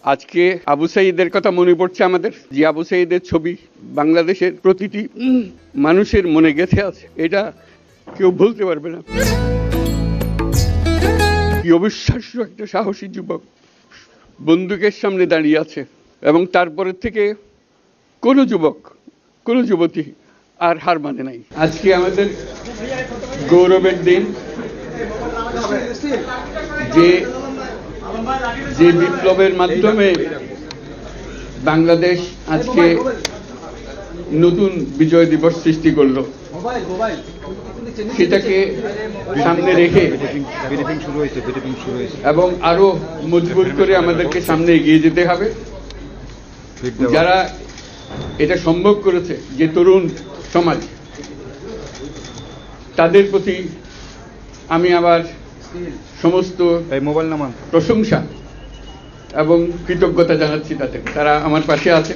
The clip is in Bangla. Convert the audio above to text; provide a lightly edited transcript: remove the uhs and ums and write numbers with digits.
আজকে আবু সাঈদের কথা মনে পড়ছে আমাদের, যে আবু সাঈদের ছবি বাংলাদেশের প্রতিটি মানুষের মনে গেঁথে আছে, এটা কেউ ভুলতে পারবে না। কি অবিশ্বাস্য একটা সাহসী যুবক বন্দুকের সামনে দাঁড়িয়ে আছে, এবং তারপরের থেকে কোনো যুবক, কোনো যুবতী আর হার মানে নাই। আজকে আমাদের গৌরবের দিন, যে বিপ্লবের মাধ্যমে বাংলাদেশ আজকে নতুন বিজয় দিবস সৃষ্টি করলো, সেটাকে সামনে রেখে এবং আরো মজবুত করে আমাদেরকে সামনে এগিয়ে যেতে হবে। যারা এটা সম্ভব করেছে, যে তরুণ সমাজ, তাদের প্রতি আমি আবার সমস্ত প্রশংসা এবং কৃতজ্ঞতা জানাচ্ছি। তারা আমার পাশে আছে।